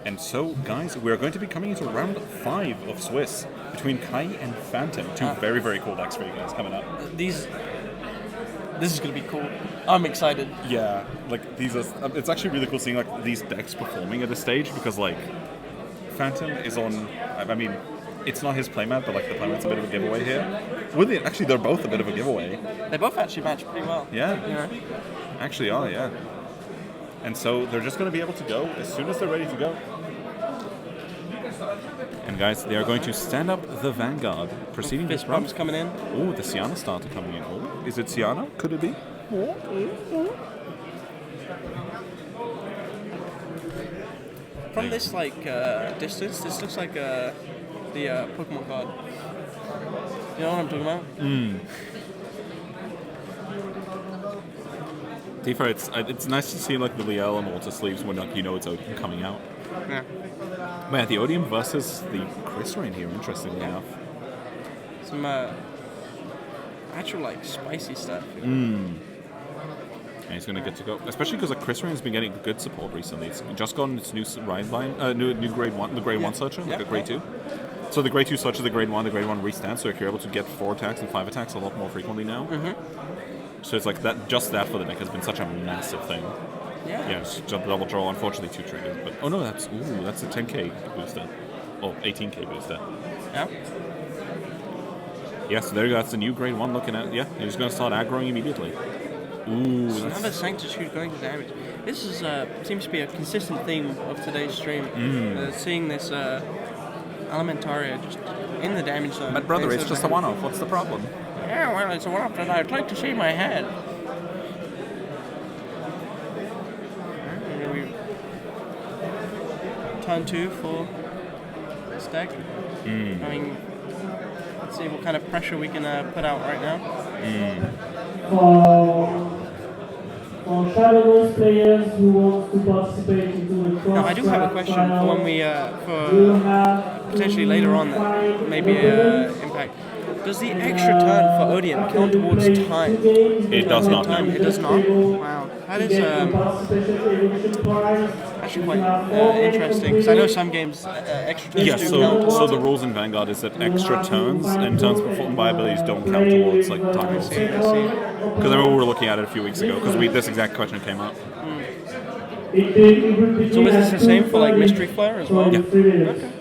And so, guys, we're going to be coming into round 5 of Swiss between Kai and Phantom. Two very, very cool decks for you guys coming up. This is going to be cool. I'm excited. Yeah, like these are. It's actually really cool seeing like these decks performing at this stage because like Phantom is on. I mean, it's not his playmat, but like the playmat's a bit of a giveaway here. Actually, they're both a bit of a giveaway. They both actually match pretty well. Yeah. Actually are, yeah. And so they're just going to be able to go as soon as they're ready to go. And guys, they are going to stand up the Vanguard, proceeding this round. Coming in. Oh, the Sienna starter coming in. Oh, is it Sienna? Could it be? From this distance, this looks like the Pokemon card. You know what I'm talking about? Tifa, it's nice to see like the Liael and Water sleeves when like, you know it's Odium coming out. Yeah. But yeah, the Odium versus the Krysrain here, interestingly enough. Some actual like spicy stuff. And he's going to get to go, especially because like Krysrain's been getting good support recently. It's just gotten its new ride line, new grade 1, the grade 1 searcher, like a grade 2. So the grade 2 searcher, the grade 1 restands, so if you're able to get 4 attacks and 5 attacks a lot more frequently now. So it's like that. Just that for the deck has been such a massive thing. Yeah, just double draw. Unfortunately, 2 triggers. But oh no, that's a 10k booster. Oh, 18k booster. Yeah. Yeah, so there you go. That's the new grade 1 looking at. Yeah, he's going to start aggroing immediately. Ooh, so another Sanctitude going to damage. This is seems to be a consistent theme of today's stream. Seeing this Elementaria just in the damage zone. But brother, it's just a one-off. What's the problem? Yeah, well, it's a one-off, and I'd like to see my head. Turn 2 for this deck. I mean, let's see what kind of pressure we can put out right now. For Shadowverse players who want to participate into the cross. Now, I do have a question for when we, for potentially later on, that maybe impact. Does the extra turn for Odium count towards time? It does not. It does not? Wow. That is actually quite interesting, because I know some games extra turns do count. So the rules in Vanguard is that extra turns and turns performed by abilities don't count towards like time rules. I see. Because I remember we were looking at it a few weeks ago, because this exact question came up. So is this the same for like Mystery Flare as well? Yeah. Okay.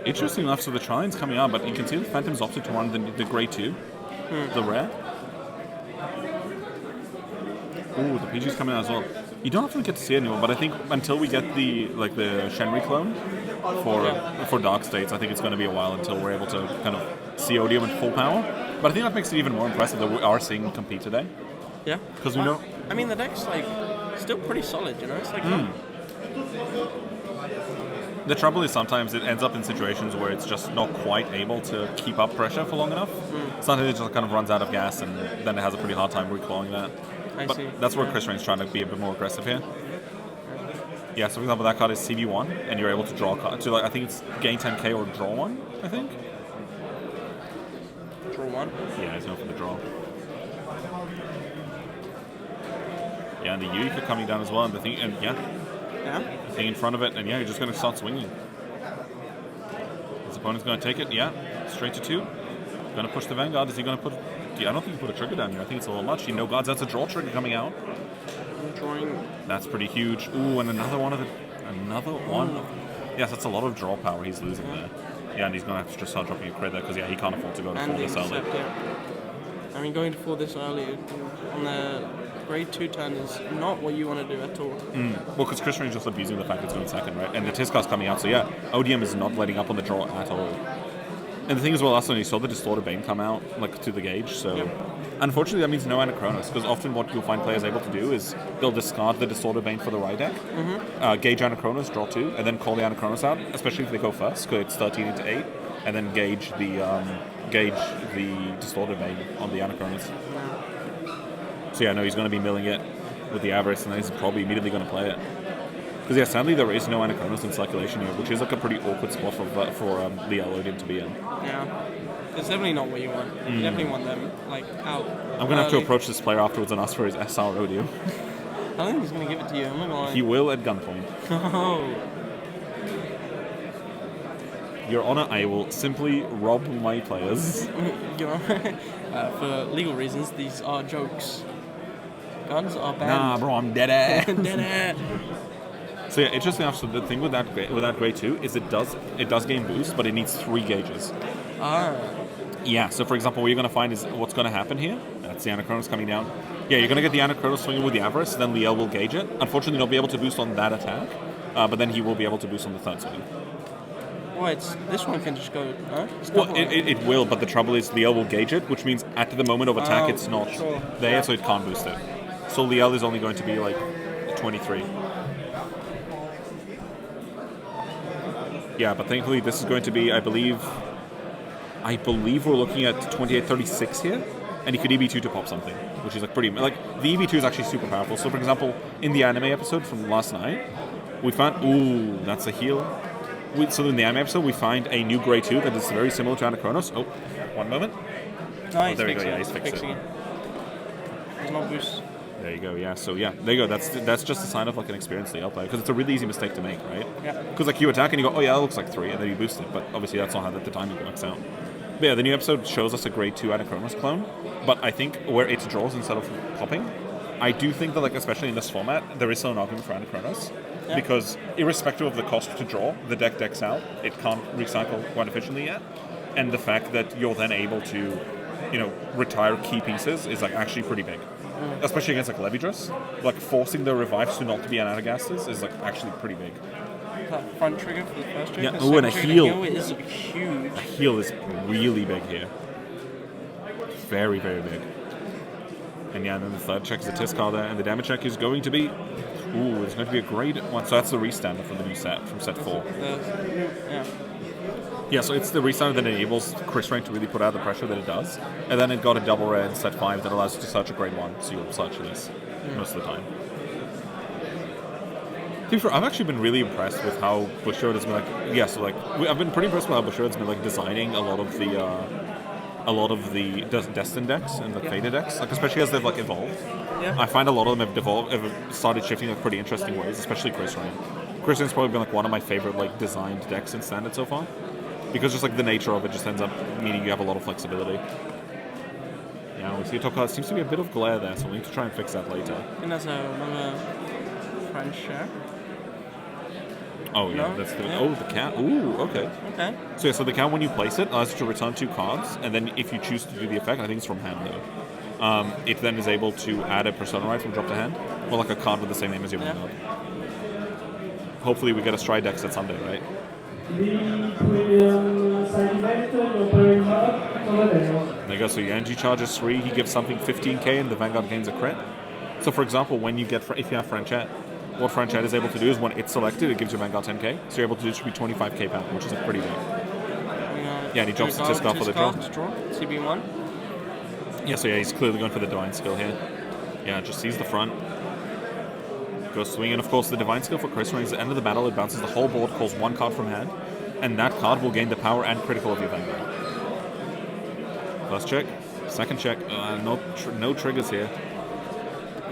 Interesting enough, so the Triline's coming out, but you can see the Phantom's opted to run the grade 2, the rare. Ooh, the PG's coming out as well. You don't often get to see it anymore, but I think until we get the Shenri clone for Dark States, I think it's going to be a while until we're able to kind of see Odium in full power. But I think that makes it even more impressive that we are seeing him compete today. Yeah. Because we know... I mean, the deck's like still pretty solid, you know? It's like... The trouble is sometimes it ends up in situations where it's just not quite able to keep up pressure for long enough. Sometimes it just kind of runs out of gas and then it has a pretty hard time reclawing that. I see. That's where Krysrain's trying to be a bit more aggressive here. Yeah, so for example, that card is CV1 and you're able to draw a card. So like, I think it's gain 10k or draw 1, I think. Draw 1? Yeah, it's going for the draw. Yeah, and the Yuika coming down as well, and the thing, and yeah. Thing in front of it, and yeah, you're just going to start swinging. His opponent's going to take it, straight to 2. Going to push the Vanguard. Is he going to put... I don't think he put a trigger down here. I think it's a little much. You know, gods, that's a draw trigger coming out. Drawing. That's pretty huge. Ooh, and another one. Yes, that's a lot of draw power he's losing there. Yeah, and he's going to have to just start dropping a crit there, because he can't afford to go to 4 this early. I mean, going to 4 this early on the grade 2 turn is not what you want to do at all. Well, because Krysrain's just abusing the fact it's going second, right? And the Tiscar's coming out, so yeah, Odium is not letting up on the draw at all. And the thing is, well, last time you saw the Distorted Bane come out, like, to the gauge, so... Unfortunately, that means no Anachronos, because often what you'll find players able to do is they'll discard the Distorted Bane for the right deck, gauge Anachronos, draw 2, and then call the Anachronos out, especially if they go first, because it's 13 into 8, and then gauge the Distorted Bane on the Anachronos. So yeah, no, he's going to be milling it with the Avarice, and then he's probably immediately going to play it. Because yeah, sadly there is no Anachronos in circulation here, which is like a pretty awkward spot for Liael Odium to be in. Yeah. It's definitely not what you want. You definitely want them like out. I'm gonna have to approach this player afterwards and ask for his SR Odium. I don't think he's gonna give it to you. I'm not gonna lie. He will at gunpoint. Oh. Your Honor, I will simply rob my players. You know, for legal reasons, these are jokes. Guns are banned. Nah, bro, I'm dead ass. Dead air. So yeah, interesting enough, so the thing with that grade 2 is it does gain boost, but it needs 3 gauges. Ah. Yeah, so for example, what you're going to find is what's going to happen here. That's the Anachronos coming down. Yeah, you're going to get the Anachronos swinging with the Avarice, then Liael will gauge it. Unfortunately, he'll be able to boost on that attack, but then he will be able to boost on the third swing. Well, this one can just go, no? Well, it will, but the trouble is Liael will gauge it, which means at the moment of attack it's not there, so it can't boost it. So Liael is only going to be like 23. Yeah, but thankfully this is going to be, I believe we're looking at 28-36 here, and he could EB2 to pop something, which is like pretty, like the EB2 is actually super powerful. So for example, in the anime episode from last night, we found, ooh, that's a heal. So in the anime episode, we find a new grade 2 that is very similar to Anachronos. Oh, one moment. Nice. Oh, there we go, yeah, he's fixing it. There's no boost. There you go, yeah. So yeah, there you go. That's just a sign of like an experienced Liael player, because it's a really easy mistake to make, right? Yeah. Because like you attack and you go, oh yeah, that looks like 3, and then you boost it. But obviously that's not how the timing works out. But yeah, the new episode shows us a grade 2 Anachronos clone, but I think where it draws instead of popping, I do think that like especially in this format, there is still an argument for Anachronos. Yeah. Because irrespective of the cost to draw, the deck decks out. It can't recycle quite efficiently yet, and the fact that you're then able to, retire key pieces is like actually pretty big. Especially against like Levidrus, like forcing the revives to not be anagasters is like actually pretty big. That front trigger for the first trigger. Yeah, oh, and a heal. Is huge. A heal is really big here. Very, very big. And yeah, and then the third check is a Tisk card there, and the damage check is going to be, ooh, it's going to be a grade 1. So that's the restander from the new set, from set 4. Yeah. Yeah, so it's the restander that enables Krysrain to really put out the pressure that it does, and then it got a double rare in set 5 that allows you to search a grade 1, so you'll search this most of the time. I've actually been really impressed with how Bushiroad has been I've been pretty impressed with how Bushiroad's been like designing a lot of the Destined decks and the Fated decks, like especially as they've like evolved. Yeah. I find a lot of them have started shifting in like pretty interesting ways, especially Krysrain. Krysrain's probably been like one of my favorite like designed decks in Standard so far. Because just like the nature of it just ends up meaning you have a lot of flexibility. Yeah, we see a top card. Seems to be a bit of glare there, so we need to try and fix that later. I think that's another French share. Oh yeah, No? that's the Yeah. the count. Ooh, okay. Okay. So yeah, so the count when you place it allows you to return 2 cards, and then if you choose to do the effect, I think it's from hand though. It then is able to add a Persona Ride from drop to hand, or like a card with the same name as your Vanguard. Hopefully we get a Stride deck set Sunday, right? The premium side event, your parent card, over there. There you go, so your energy charges 3, he gives something 15k, and the Vanguard gains a crit. So for example, when you get, if you have Franchette, what Franchette is able to do is when it's selected, it gives your Vanguard 10k, so you're able to distribute 25k power, which is like pretty big. Yeah, and he drops the Tisk for the draw. CB1. Yeah, so yeah, he's clearly going for the Divine Skill here. Yeah, just sees the front. Goes swinging. Of course, the Divine Skill for Krysrain is at the end of the battle. It bounces the whole board, calls 1 card from hand, and that card will gain the power and critical of your Vanguard. First check. Second check. No triggers here.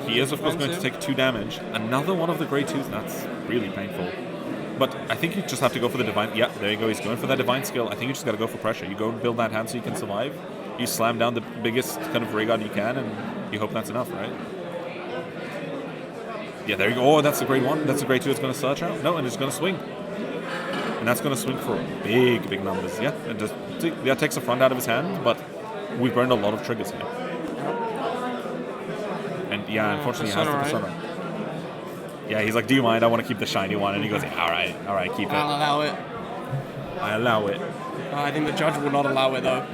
He is, of course, going to take 2 damage. Another one of the grade 2s. That's really painful. But I think you just have to go for the Divine... Yeah, there you go. He's going for that Divine Skill. I think you just got to go for pressure. You go and build that hand so you can survive. You slam down the biggest kind of Raygun you can, and you hope that's enough, right? Yeah, there you go. Oh, that's the grade 1. That's the grade 2 it's going to search out. No, and it's going to swing. And that's going to swing for big, big numbers. Yeah, and just takes the front out of his hand, but we've burned a lot of triggers here. And yeah, unfortunately, he has the Persona. Yeah, he's like, do you mind? I want to keep the shiny one. And he goes, yeah, all right, keep it. I'll allow it. I allow it. I think the judge will not allow it, though.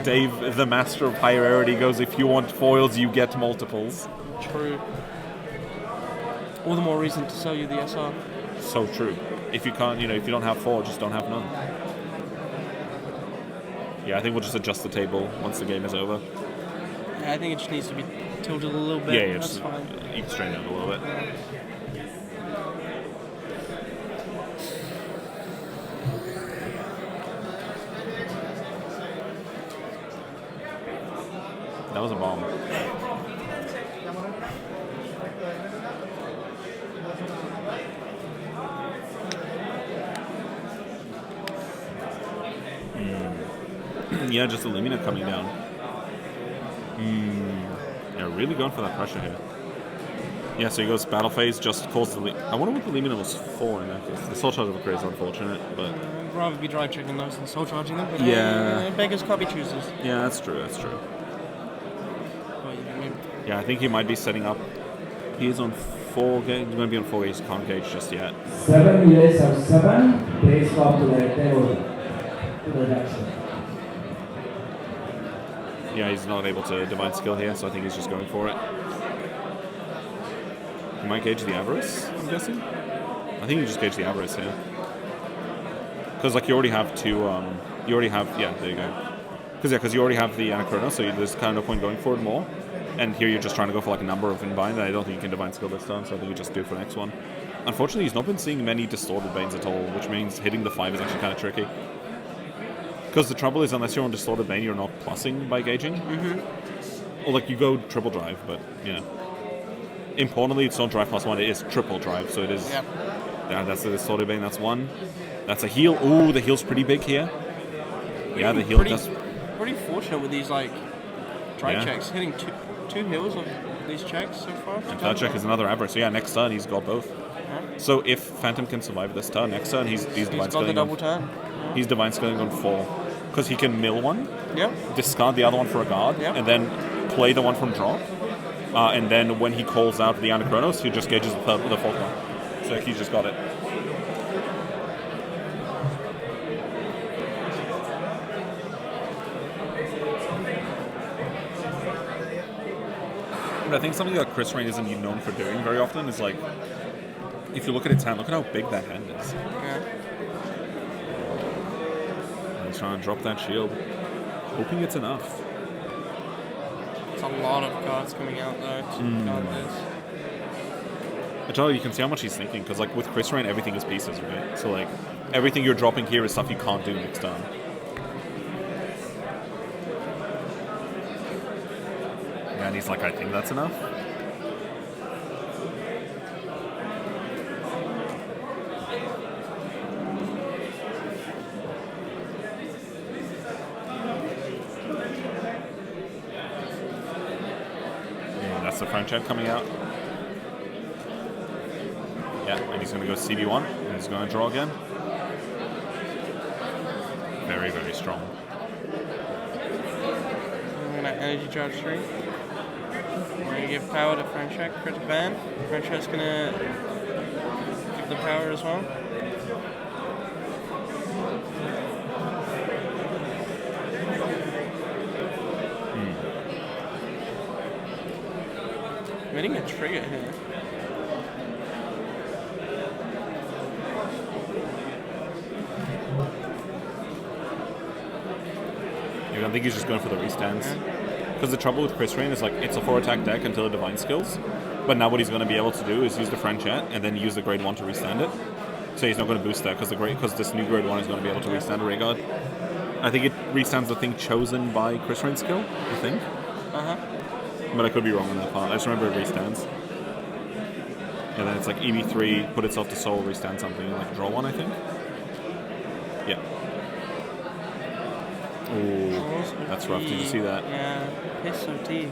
Dave, the master of hierarchy, goes, if you want foils, you get multiples. True. All the more reason to sell you the SR. So true. If you can't, if you don't have 4, just don't have none. Yeah, I think we'll just adjust the table once the game is over. Yeah, I think it just needs to be tilted a little bit. Yeah, that's just fine. You can straighten it out a little bit. bomb. Yeah, just the Lumina coming down. Yeah, really going for that pressure here. Yeah, so he goes battle phase, just calls the... I wonder what the Lumina was for in that case. The soul charge of a Kray's unfortunate, but... I'd rather be drive checking those than soul charging them. But Yeah. beggars can't be choosers. Yeah, that's true, that's true. Well, Yeah, I think he might be setting up... He is on 4 gauge. He's going to be on 4 gauge, can't gauge just yet. 7 units of 7, please come to the table. To the action. Yeah, he's not able to divine skill here, so I think he's just going for it. He might gauge the Avarice, I'm guessing? I think you just gauge the Avarice here. Because, like, you already have two, you already have, yeah, there you go. Because you already have the Anachrono, so there's kind of no point going for it more. And here you're just trying to go for, like, a number of Inbind, and I don't think you can divine skill this turn, so I think you just do it for the next one. Unfortunately, he's not been seeing many distorted Banes at all, which means hitting the 5 is actually kind of tricky. Because the trouble is, unless you're on Distorted Bane, you're not plussing by gauging. Or, like, you go triple drive, but, you know. Importantly, it's not drive +1, it is triple drive, so it is... Yep. Yeah, that's the Distorted Bane, that's 1. That's a heal. Ooh, the heal's pretty big here. Yeah, the heal does... Pretty fortunate with these, like, drive Yeah. checks. Hitting two heals of these checks so far. And third check is another average, so yeah, next turn he's got both. So if Phantom can survive this turn, next turn he's divine He's got the skilling double on... turn. He's divine skilling on 4. Because he can mill one, Yep. discard the other one for a guard, Yep. and then play the one from drop. And then when he calls out the Anachronos, he just gauges the 4th one. So he's just got it. But I think something that Krysrain isn't known for doing very often is, like, if you look at its hand, look at how big that hand is. Yeah. He's trying to drop that shield, hoping it's enough. It's a lot of cards coming out though to guard this. I tell you, you can see how much he's thinking, because, like, with Krysrain, everything is pieces, right? So, like, everything you're dropping here is stuff you can't do next turn. Yeah, and he's like, I think that's enough. That's the front check coming out. Yeah, and he's going to go CB1, and he's going to draw again. Very, very strong. I'm gonna energy charge 3. I'm gonna give power to Franchek, critic ban. Franchek's gonna give the power as well. I'm hitting a trigger here. I think he's just going for the restands. Because the trouble with Krysrain is, like, it's a 4-attack deck until it divine skills. But now what he's going to be able to do is use the Franchet and then use the grade 1 to restand it. So he's not going to boost that because this new grade 1 is going to be able to restand a Ray Guard. I think it restands the thing chosen by Krysrain's skill, I think. But I could be wrong on that part. I just remember it restands. And then it's like EV3, put itself to soul, restand something, like draw 1, I think. Yeah. Ooh, that's rough. Did you see that? Yeah, piss OT.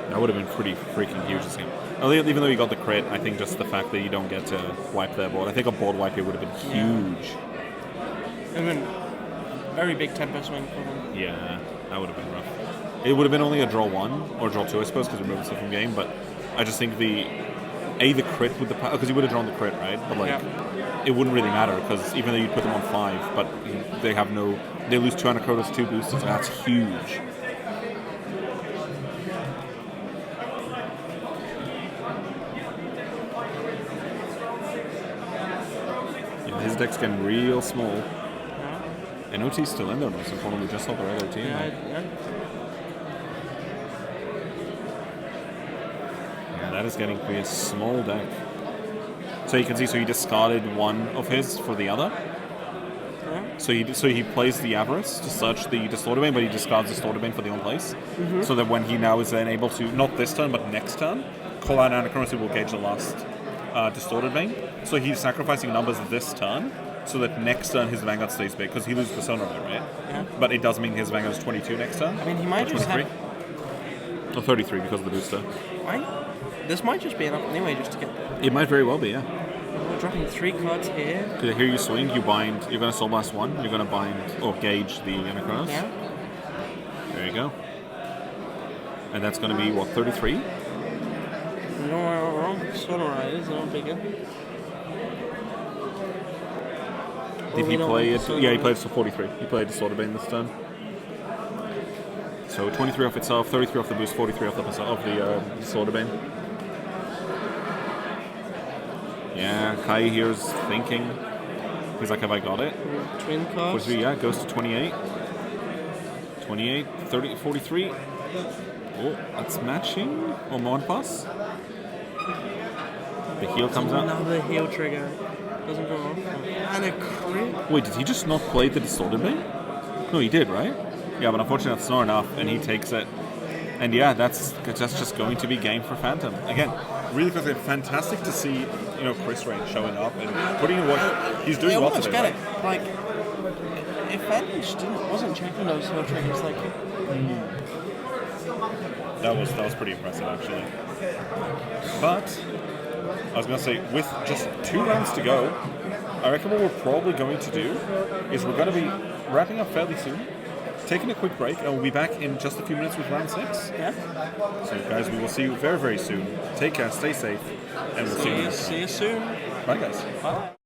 That would have been pretty freaking huge this game. Even though you got the crit, I think just the fact that you don't get to wipe their board. I think a board wipe here would have been huge. It would have been a very big tempo swing for them. Yeah, that would have been rough. It would have been only a draw 1, or draw 2, I suppose, because we're moving stuff from game, but I just think the crit with the power, because you would have drawn the crit, right? But, like, it wouldn't really matter, because even though you put them on 5, but they have no... They lose 2 Anachronos, 2 boosters, that's huge. Yeah, his deck's getting real small. And OT's still in there, most importantly, just saw the red OT. Yeah. That is getting to be a small deck. So you can see, so he discarded one of his for the other. So he plays the Avarice to search the Distorted Bane, but he discards the Distorted Bane for the on place. So that when he now is then able to, not this turn, but next turn, call out Anachronos, will gauge the last Distorted Bane. So he's sacrificing numbers this turn, so that next turn his Vanguard stays big, because he loses Persona on it, right? Yeah. But it does mean his Vanguard is 22 next turn. I mean, he might just have... Or 33 because of the booster. This might just be enough anyway, just to get... It might very well be, yeah. We're dropping 3 cards here. Because here you swing, you bind, you're going to Soul Blast 1, you're going to bind, or gauge the Anachronos. Yeah. There you go. And that's going to be, what, 33? No, wrong. Sort of right, it's not bigger. Did he play it? Yeah, he played it for 43. He played Distorted Bane this turn. So 23 off itself, 33 off the boost, 43 off the Distorted Bane. Yeah, Kai here's thinking. He's like, have I got it? Twin cards. 43, yeah, goes to 28. 28, 30, 43. Oh, that's matching. Or one plus. The heal comes out. Another heal trigger. Doesn't go off. And a crit. Wait, did he just not play the Distorted Bane? No, he did, right? Yeah, but unfortunately that's not enough, and he takes it. And yeah, that's just going to be game for Phantom. Again, really fantastic to see, Krysrain showing up and putting in what he's doing well today. Get it. Like, if Phantom just wasn't checking those heal triggers, like... That was pretty impressive, actually. But I was going to say, with just 2 rounds to go, I reckon what we're probably going to do is we're going to be wrapping up fairly soon, taking a quick break, and we'll be back in just a few minutes with round 6. Yeah. So, guys, we will see you very, very soon. Take care, stay safe, and we'll see you next time. See you soon. Bye, guys. Bye.